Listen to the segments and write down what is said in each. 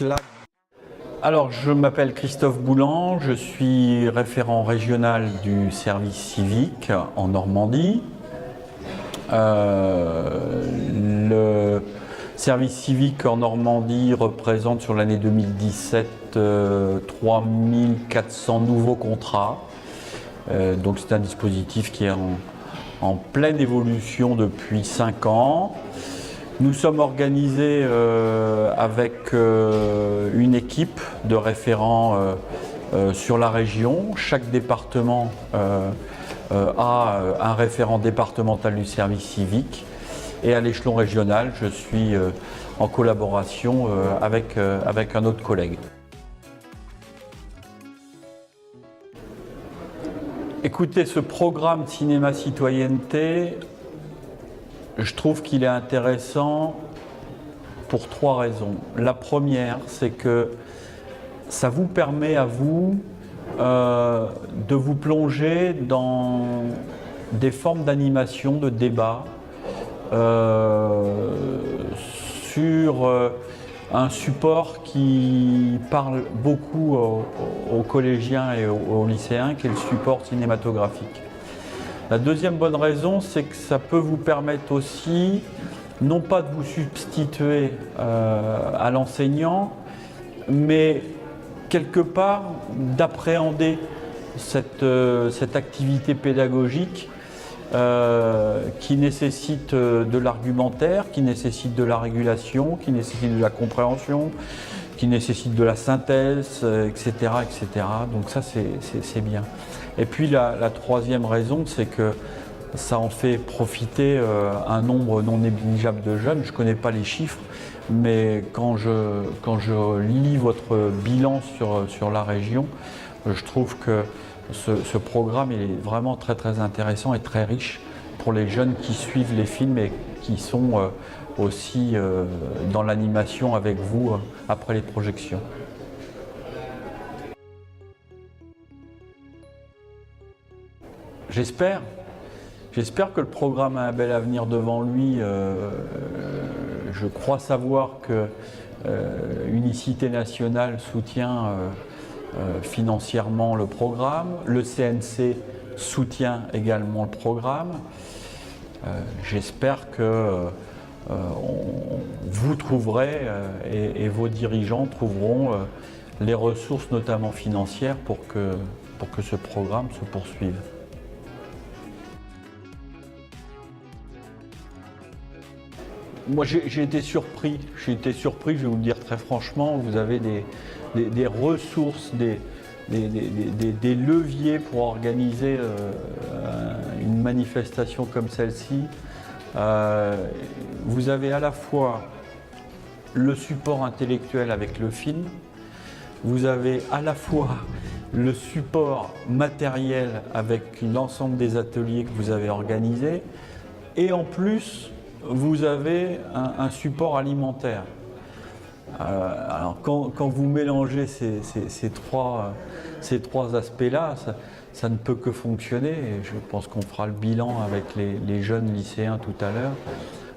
là. Alors, je m'appelle Christophe Boulan, je suis référent régional du service civique en Normandie. Le service civique en Normandie représente sur l'année 2017 3400 nouveaux contrats. Donc c'est un dispositif qui est en pleine évolution depuis 5 ans. Nous sommes organisés avec une équipe de référents sur la région. Chaque département a un référent départemental du service civique. Et à l'échelon régional, je suis en collaboration avec un autre collègue. Écoutez, ce programme Cinéma Citoyenneté, je trouve qu'il est intéressant pour 3 raisons. La première, c'est que ça vous permet à vous de vous plonger dans des formes d'animation, de débat sur un support qui parle beaucoup aux collégiens et aux lycéens, qui est le support cinématographique. La deuxième bonne raison, c'est que ça peut vous permettre aussi, non pas de vous substituer à l'enseignant, mais quelque part d'appréhender cette activité pédagogique qui nécessite de l'argumentaire, qui nécessite de la régulation, qui nécessite de la compréhension, qui nécessite de la synthèse, etc., etc. Donc ça, c'est bien. Et puis la troisième raison, c'est que ça en fait profiter un nombre non négligeable de jeunes. Je ne connais pas les chiffres, mais quand je lis votre bilan sur la région, je trouve que ce programme est vraiment très très intéressant et très riche pour les jeunes qui suivent les films et qui sont aussi dans l'animation avec vous après les projections. J'espère que le programme a un bel avenir devant lui. Je crois savoir que Unicité Nationale soutient financièrement le programme. Le CNC soutient également le programme. J'espère que vous trouverez et vos dirigeants trouveront les ressources, notamment financières, pour que ce programme se poursuive. Moi, j'ai été surpris, je vais vous le dire très franchement. Vous avez des ressources, des leviers pour organiser une manifestation comme celle-ci. Vous avez à la fois le support intellectuel avec le film, vous avez à la fois le support matériel avec l'ensemble des ateliers que vous avez organisés, et en plus, vous avez un support alimentaire. Alors quand vous mélangez ces trois aspects-là, ça ne peut que fonctionner. Et je pense qu'on fera le bilan avec les jeunes lycéens tout à l'heure.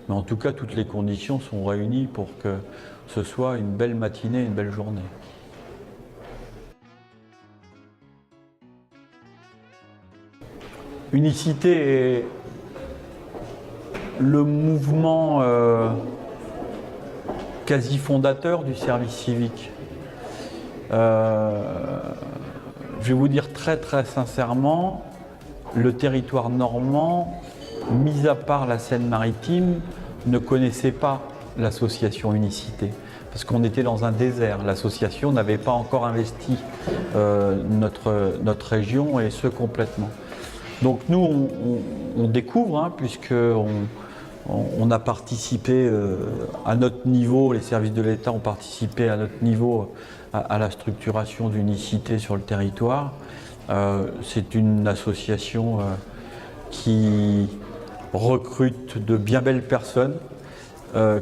Mais en tout cas, toutes les conditions sont réunies pour que ce soit une belle matinée, une belle journée. Unicité est le mouvement quasi fondateur du service civique. Je vais vous dire très très sincèrement, le territoire normand, mis à part la Seine-Maritime, ne connaissait pas l'association Unicité. Parce qu'on était dans un désert. L'association n'avait pas encore investi notre région, et ce complètement. Donc nous, on découvre, puisqu'on a participé à notre niveau, les services de l'État ont participé à notre niveau à la structuration d'Unicité sur le territoire. C'est une association qui recrute de bien belles personnes,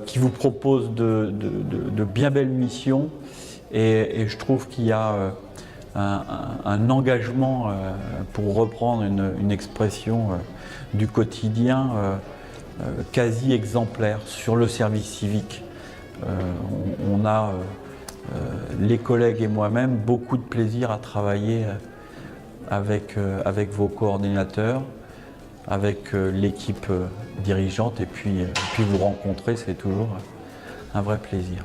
qui vous propose de bien belles missions, et je trouve qu'il y a un engagement, pour reprendre une expression du quotidien, quasi exemplaire sur le service civique. On a les collègues et moi-même, beaucoup de plaisir à travailler avec vos coordinateurs, avec l'équipe dirigeante et puis vous rencontrer, c'est toujours un vrai plaisir.